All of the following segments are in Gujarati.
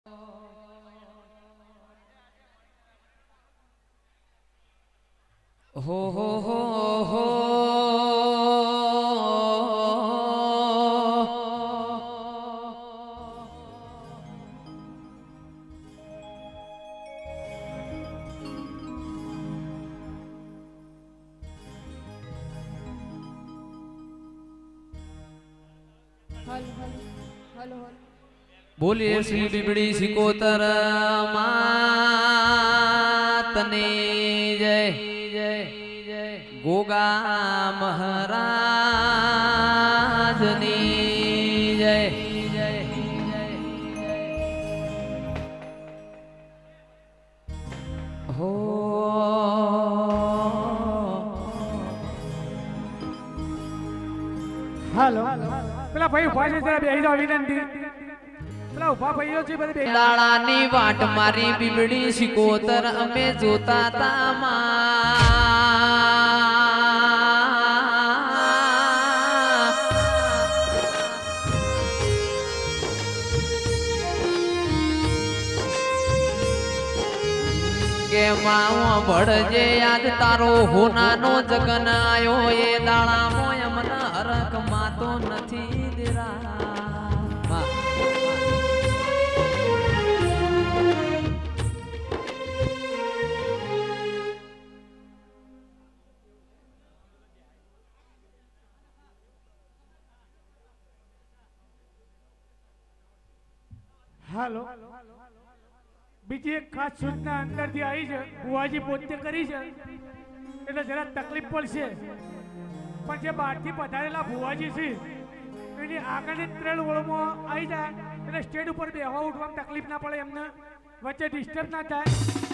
હો હો હો હો બોલીએ શ્રી બીબડી સિકોતર માતને જય જય જય ગોગા મહારાજની જય જય જય હો હાલો પેલા ભાઈ ઉભા છે જરા બેહી જાવ વિનંતી પેલા ઉભા ભાઈઓ છે બધે બેહી દાડાની વાટ મારી બીબડી સિકોતર અમે જોતા તા કે માવો ભળજે યાદ તારો હોનાનો જગન આયો એ દાડા મોય મન હરક માતો નથી દેરા હાલો બીજી એક ખાસ સૂચના અંદરથી આવી છે બુવાજી પોતે કરી છે એટલે જરા તકલીફ પડશે પણ જે બહારથી પધારેલા ભુવાજી છે એની આગળની 3 ઓળમાં આવી જાય એટલે સ્ટેજ ઉપર બેહવા ઉઠવામાં તકલીફ ના પડે એમને વચ્ચે ડિસ્ટર્બ ના થાય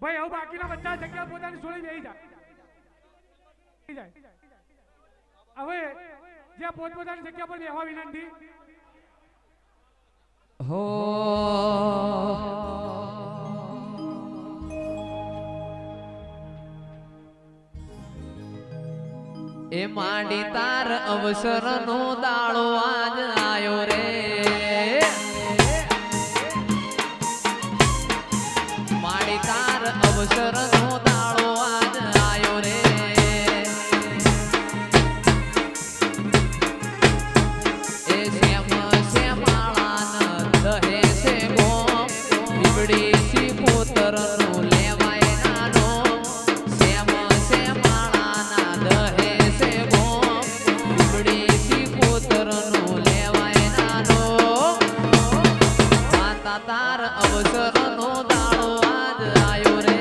ભાઈ હવે બાકીના બધા જગ્યા પોતાની છોડી બેસી જાય હવે જે પોતપોતાની જગ્યા પર બેહવા વિનંતી હો એ માંડી તાર અવસર નો દાળો આજ આયો રે માંડી તાર અવસર નો દાળો આજ આયો રે એ શ્યામાળા ન દહે છે ગોમ બીબડી સી પોતર નું લેવાય નાનો શ્યામાળા ના દહે છે ગોમ બીબડી સી પોતર નું લેવાય નાનો માતા તાર અવસર નો દાળો આજ આયો રે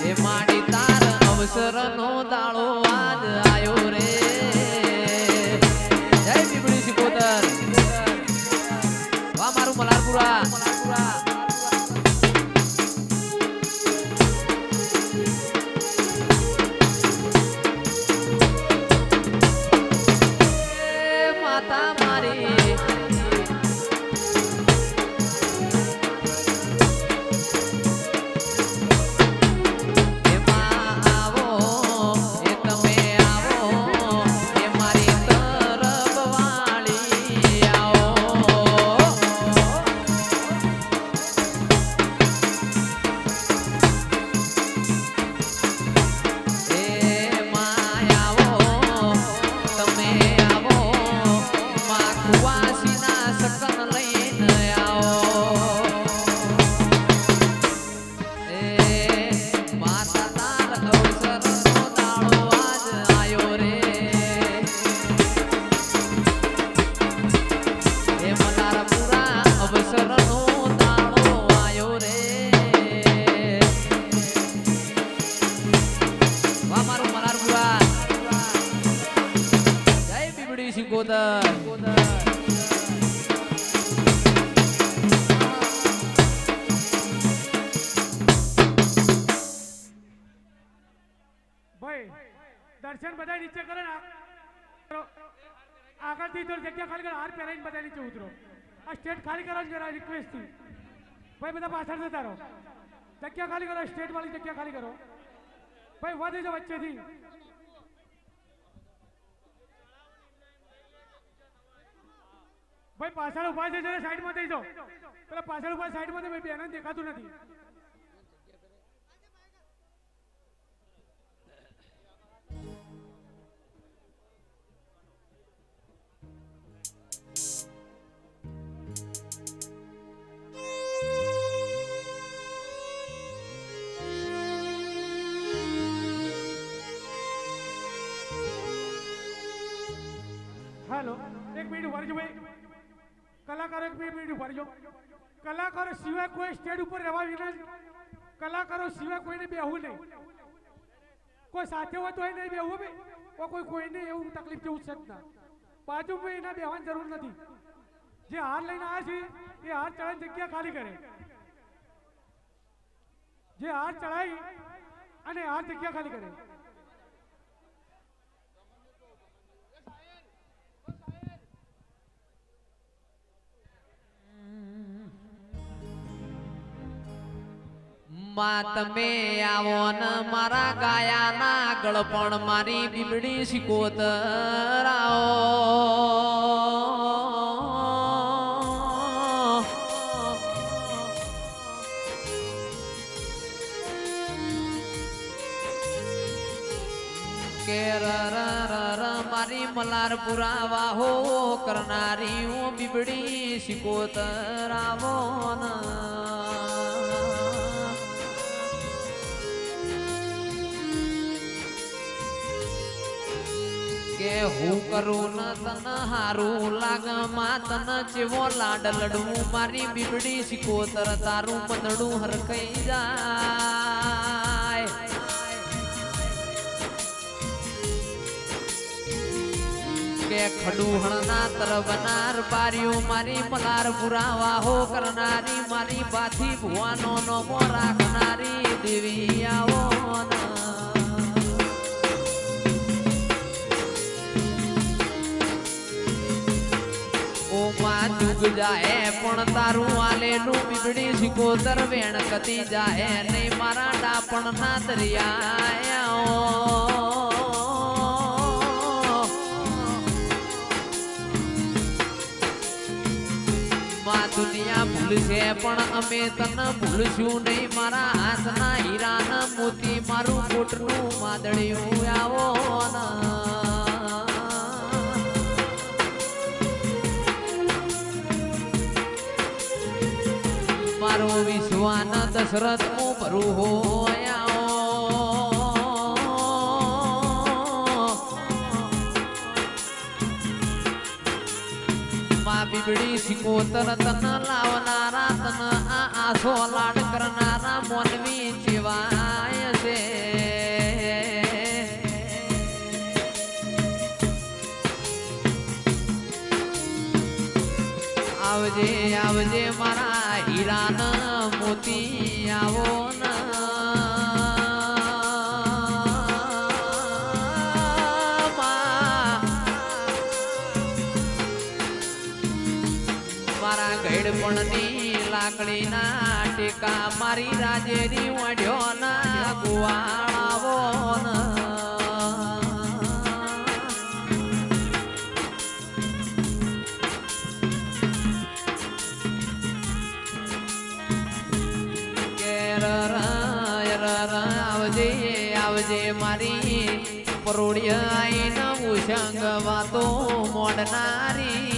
એ માડી તાર અવસર નો દાળો આજ આયો રે જય બીબડી સી પોતર વાહ મારું મલારપુરા માતા મારી એમાં આવો એ તમે આવો એ મારી તરફ વાળી આવો એમાં આવો તમે આવો માં કુવાસીના સકન લઈને આવો એ માતા તાર અવસર નો દાળો આજ આયો રે એ મલારપુરા અવસર નો દાળો આયો રે વાહ મારું મલારપુરા જય બીબડી સિકોદર ભાઈ દર્શન બધા નીચે કરે ને આગળથી થોડી જગ્યા ખાલી કરો હાર પહેરાઈને બધા નીચે ઉતરો આ સ્ટેટ ખાલી કરો જરા રિક્વેસ્ટ થી ભાઈ બધા પાછળ જતા રહો જગ્યા ખાલી કરો સ્ટેટ વાળી જગ્યા ખાલી કરો ભાઈ ઉભા થઈ જાઓ વચ્ચેથી ભાઈ પાછળ ઉભા છે જરા સાઈડમાં થઈ જાઓ પેલા પાછળ ઉભા સાઈડમાં થઈ ભાઈ બેન દેખાતું નથી हेलो एक मिनट उभा रहो भाई कलाकारो एक मिनट उभा रहो कलाकारो सिवाय कोई स्टेज ऊपर રહેવા વિના કલાકારો સિવાય કોઈને બેહવું નહીં કોઈ સાથે હોય તો નહીં બેહવું બે કોઈને એવું તકલીફ જેવું છે જ ના બાજુમાં એના બેહવાની જરૂર નથી જે હાર લઈને આવ્યા છે એ હાર ચડાવીને જગ્યા ખાલી કરે જે હાર ચડાવી અને હાર જગ્યા ખાલી કરે માં તમે આવો ને મારા ગાયાના આગળ પણ મારી બીબડી સિકોતર આવો કે ર મારી મલારપુરા વાહો કરનારી હું બીબડી સિકોતર આવો ના કે હું કરું ન તન હારું લાગ માં તન ચેવો લાડ લડવું મારી બીબડી સિકોતર તારું મનડું હરખાઈ જાય કે કે ખડુહણના તરવનાર બારીઓ મારી મલાર પુરાવા હો કરનારી મારી બાથી ભુવાનો નોમો રાખનારી દેવી આવો ઓ માં જુગ જાહે પણ તારું આલેલું બીબડી સિકોતર વેણ કતી જાહે ને મારા ડાપણ ના દરિયા દુનિયા ભૂલશે પણ અમે તને ભૂલશું નહીં મારા હાથના હીરાના મોતી મારું કોટનું માદળિયું આવો મારો વિશ્વાન દશરથ હું ભરું હોય બીબડી સિકોતર તન લાવનારા તન આ આસો લાડ કરનારા મોનવી જીવાય છે આવજે આવજે મારા હીરાના મોતી આવો ગેડપણની લાકડીના ટેકા મારી રાજેરી વઢ્યો ના ગુવાળાવો આવજે આવજે મારી પરોડિયા આઈને ઉસંગ વાતો મોડનારી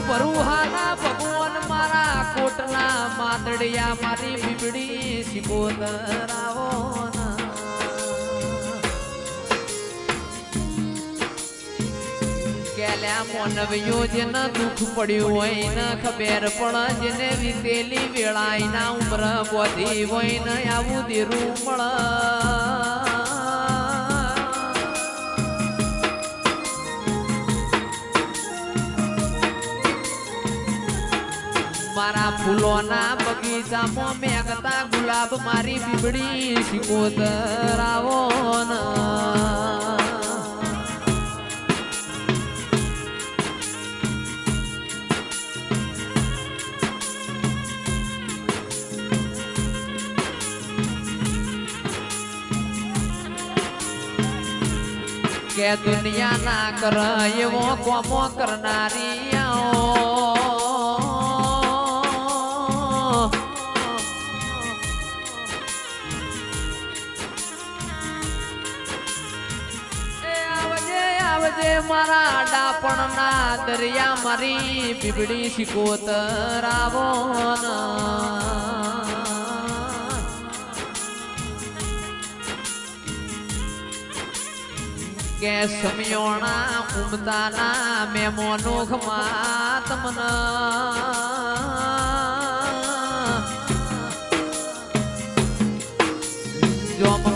ભરુહાના ભગવાન મારા કોટના માદડિયા મારી બીબડી સિકોતર આવો કેલ્યા મોનવીઓ જેને દુઃખ પડ્યું હોય ને ખબર પણ જેને વીતેલી વેળાઈના ઉમર બોધી હોય ને આવું દેરું મળે મારા ફૂલોના બગીચામાં મેઘતા ગુલાબ મારી બીબડી સિકોતર આવો કે દુનિયા ના કર એવો કોમો કરનારી મારા ડાપણ ના દરિયા મારી બીબડી સિકોતર આવો કે સમયોણા ઉમતાના મેમોનો ખમા તમના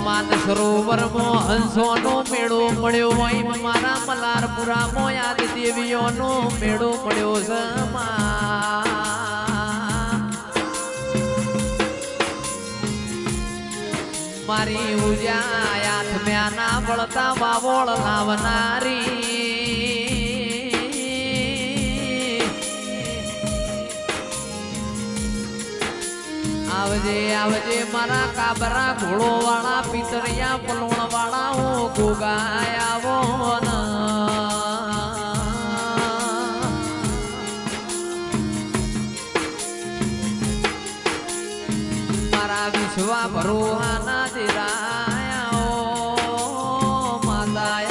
માન સરોવરમાં હંસોનો મેળો મળ્યો હોય મારા મલારપુરામાં યાદ દેવીઓનો મેળો મળ્યો છે મારી ઉજ્યા યાદ મ્યાના વળતા વાવોળ લાવનારી આવજે આવજે મારા કાબરા ઘોડો વાળા પિતરિયા પલોણ વાળા ઓ ગોગાય આવો મારા વિશ્વા ભરોહાના દેરાયા માતા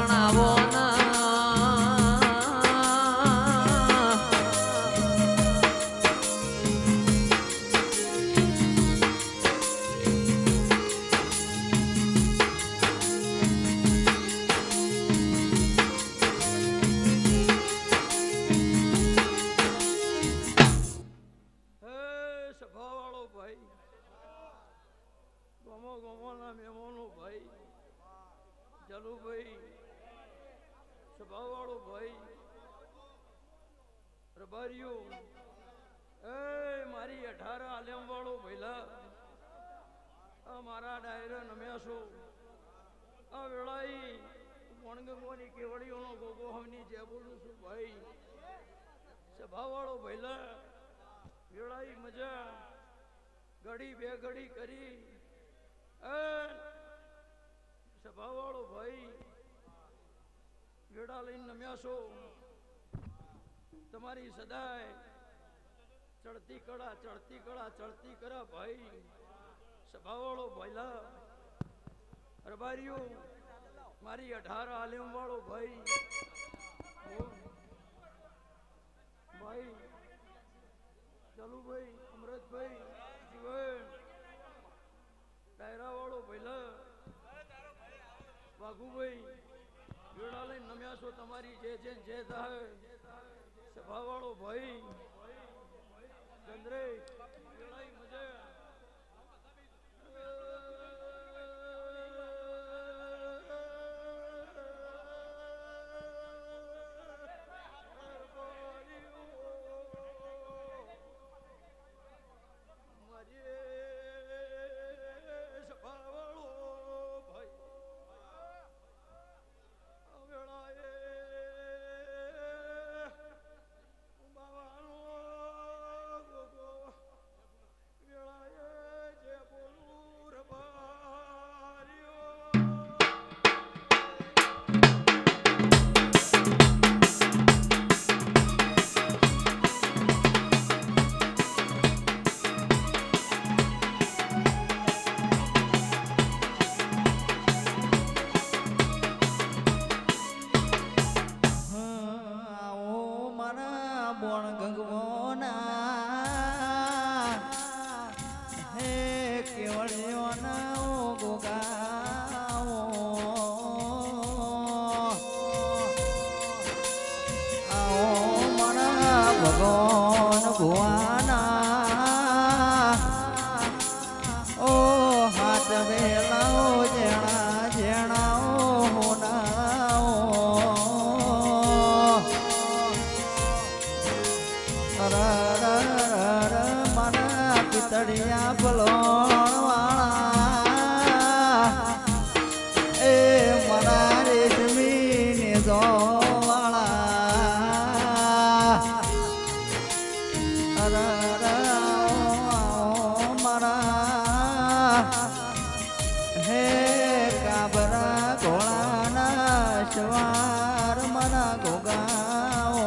પરણાવો ના સભાવાળો ભાઈ ગમો ગમોના મહેમાનો ભાઈ જલુભાઈ સભાવાળો ભાઈ રબારીઓ એ મારી 18 આલેમ વાળો ભઈલા આ મારા ડાયરા નમ્યાસો આ વેળાઈ વણગંગોની કેવડીઓનો ગોગો હમની જે બોલું છું ભાઈ સભાવાળો ભઈલા વેળાઈ મજા ઘડી બે ઘડી કરી સભાવાળો ભાઈ વેડા લઈને નમ્યા છો તમારી સદાય ચડતી કળા ચડતી કરા ભાઈ સભાવાળો ભાઈલા રબારીઓ મારી 18 આલેમ વાળો ભાઈ ભાઈ ચલુભાઈ અમૃતભાઈ જીવન ડાયરા વાળો ભઈલા વાઘુભાઈ વેડા લઈને નમ્યા છો તમારી જે થાય સભા વાળો ભાઈ ચંદ્રે વેળાઈ મજા ભગવાન ભુવાના ઓ હાથ વેલાઓ જેણા જેણાઓ હોનાઓ મના પિતળિયા પલોણ વાળા એ મના રેશમી ને જો સવાર મના ગોગાઓ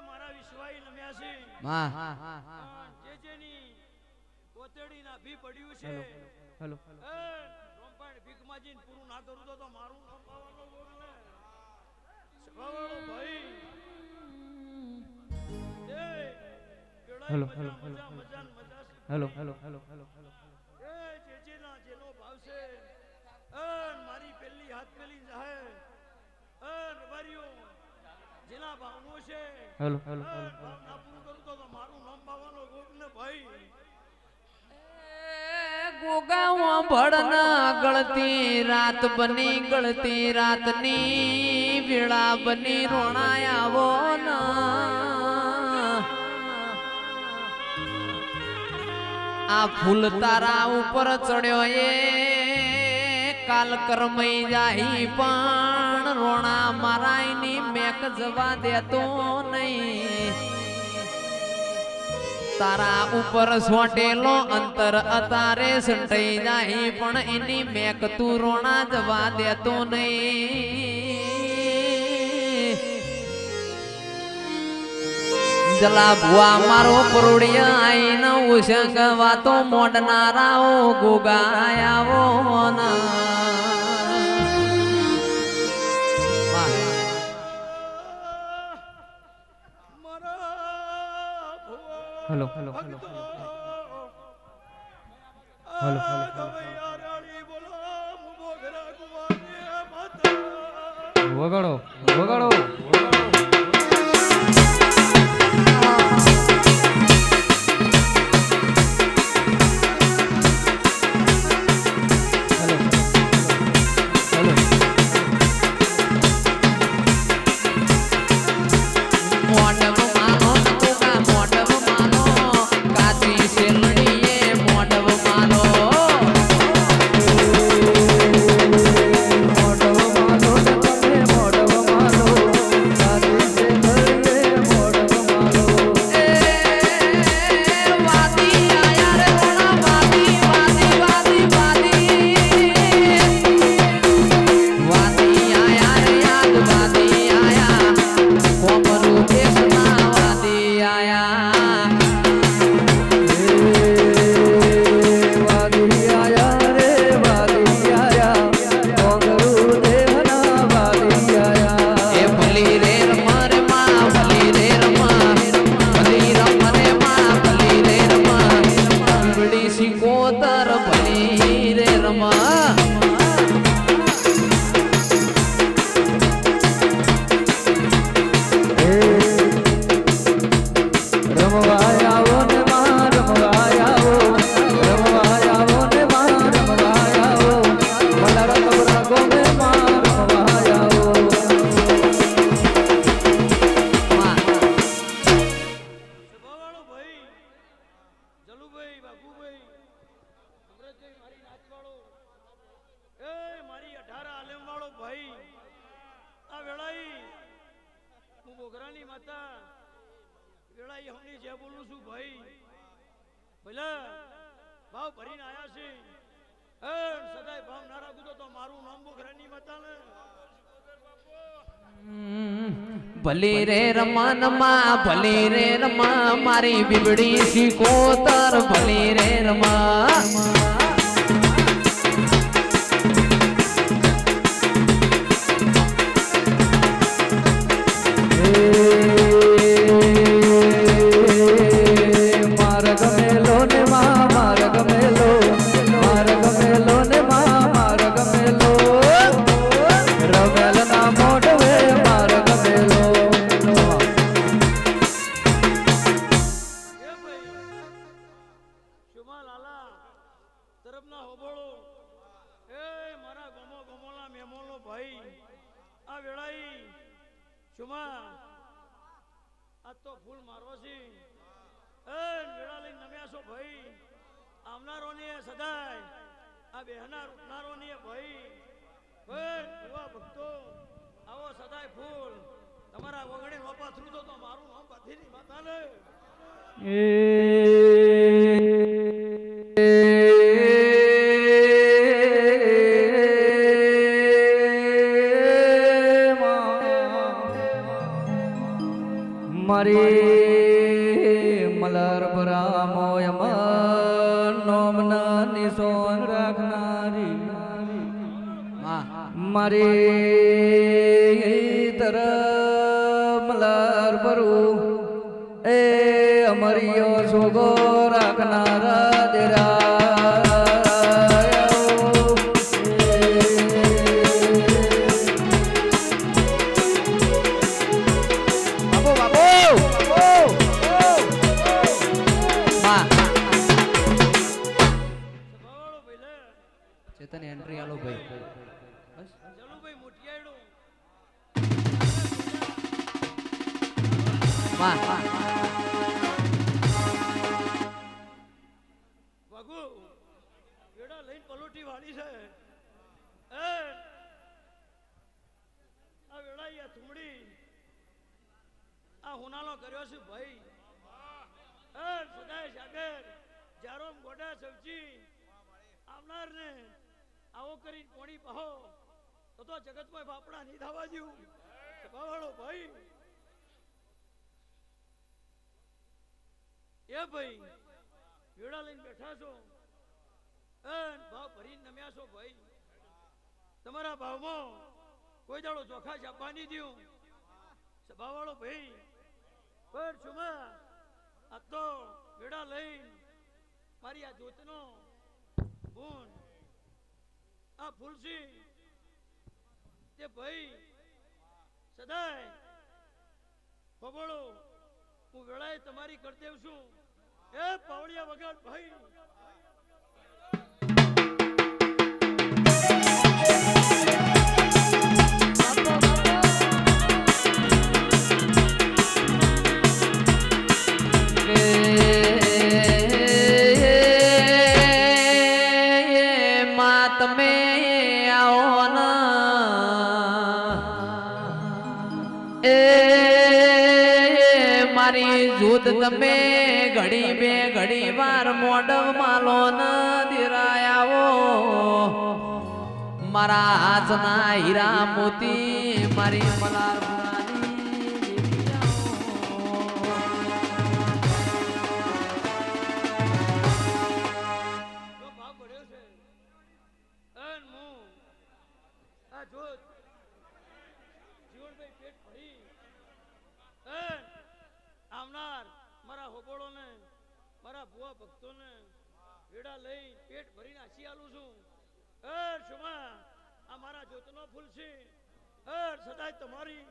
મારા વિશ્વાઈ નમ્યા છે માં જેની કોતડી ના ભી પડ્યું છે હેલો રોમપાણ ભીખમાજી પૂરું ના કરું તો મારું નામ પાવાનો બોલ ને સભાવાળો ભાઈ એ હેલો મજા એ જેના જેનો ભાવ છે મારી પેલી હાથ પેલી જાહે રબારીઓ જેના ભાવનો છે હેલો ના પૂરું કરું તો મારું નામ પાવાનો ગોગ ને ભાઈ ગોગાઓ ભળના ગળતી રાત બની ગળતી રાતની વેળા બની રોણાય આવો આ ફૂલ તારા ઉપર ચડ્યો એ કાલ કરમઈ જાહી પણ રોણા મારાયની મેક જવા દેતો નહીં તારા ઉપર સોટેલો અંતર અતારે સંટાઈ જાય પણ એની મેક તું રોણા જવા દેતો નહીં જલા ભુવા મારો પરોડિયા આઈનો ઉસંગ વાતો મોડનારાઓ ગોગાયાવો ના હેલો હેલો હેલો વગાડો વગાડો ભલી રે રમન માં ભલી રે રમા મારી બીબડી શીકોતર ભલી રે રમા મારી મલર પરામોય નોમના નિસોન રાખનારી મારી તર મલર પરું એ અમરિયો સોગો રાખનારા દેરા ચેતન એન્ટ્રી આલો ભાઈ જલુભાઈ મોટિયાડો વાગુ વેડા લઈને પલોટી વાળી છે આ વેડા યા થુમડી આ હુનાલો કર્યો છે ભાઈ સદાય સાગર જારોમ ગોડા સવજી આવનાર ને આવો કરી પોણી પહો તો જગતમાં બાપડા નહીં થવા જેવું સભાવાળો ભાઈ એ ભાઈ વેડા લઈને બેઠા છો ભાવ ભરીને નમ્યા છો ભાઈ તમારા ભાવમાં કોઈ દાડો ચોખા છાપવા નહીં દઉં સભા વાળો ભાઈ પણ છુમા આ તો વેડા લઈને મારી આ જોતનો બૂન આ ફૂલસી તે ભાઈ સદાય ખબળો હું વેળાએ તમારી કરી દેવ છું એ પાવડિયા વગર ભાઈ તમે આવો એ મારી જૂત તમે ઘડી બે ઘડી વાર મોઢવ માલો ન દિરાયાવો મારા હાથના હીરા મોતી મારી મલાર આવનાર મારા હોબળોને મારા ભુવા ભક્તોને વેડા લઈ પેટ ભરીને આસી આલું છું શુમા આ મારા જોતનો ફૂલ છે સદાય તમારી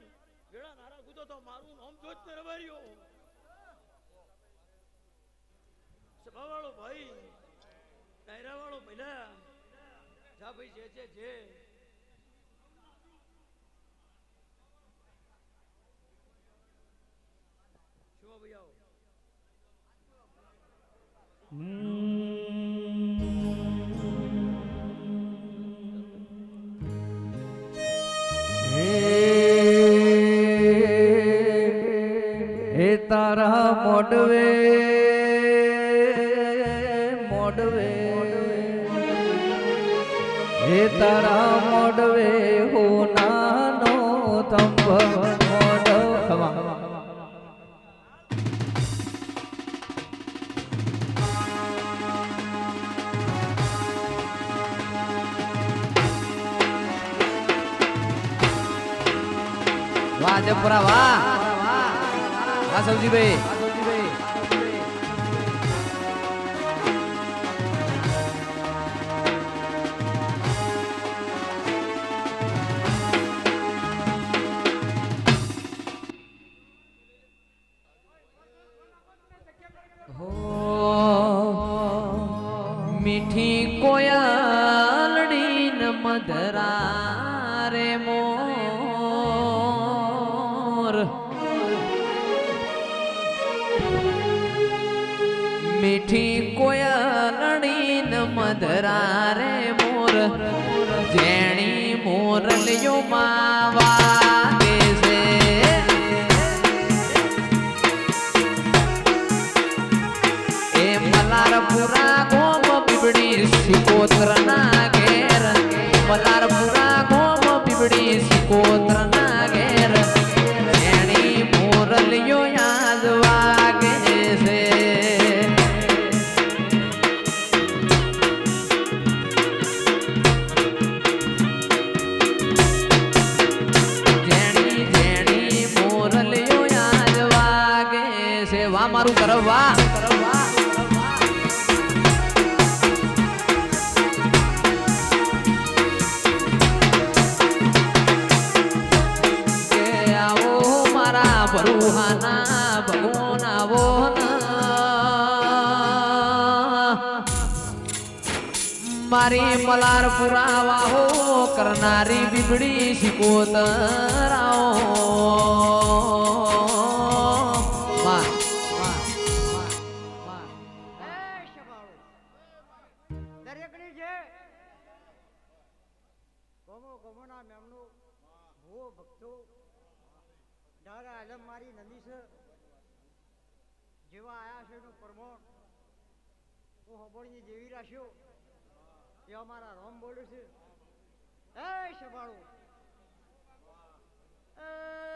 વેડા નારા ગુદો તો મારું નામ જોત ને રવાર્યો સભા વાળો ભાઈ ડાયરા વાળો પહેલા જા ભાઈ જે ભાઈ આવો હે તારા મોડવે મોડવે હે તારા મોડવે હો નાનો તંબ મોડવ ખમા વાહ જપરા વાહ વાહ સૌજીભાઈ મીઠી કોયલડી ન મધરા રે મોર મીઠી કોયલડી ન મધરા રે મોર જેણી મોરલિયો માવા છે એ મલારપુરા ગોમ બીબડી સિકોત્ર ના ઘેર મલારપુરા ગોમ બીબડી સિકોત્ર ના ઘેર જેણી મોરલિયો યાદ વાગે છે જેણી મોરલિયો યાદ વાગે છે વાહ મારું કરવા ભરુહાના ભગવાન આવો મારી મલાર પુરાવા કરનારી બીબડી શિકોતરાઓ દરેકની છે ગમોના મેમનો ભૂવો ભક્તો ડારા આલમ મારી નમી છે જેવા આયા છે એનું પ્રમાણ હું હબળની જેવી રાખ્યો એ અમારા રોમ બોલે છે એ શબાળો એ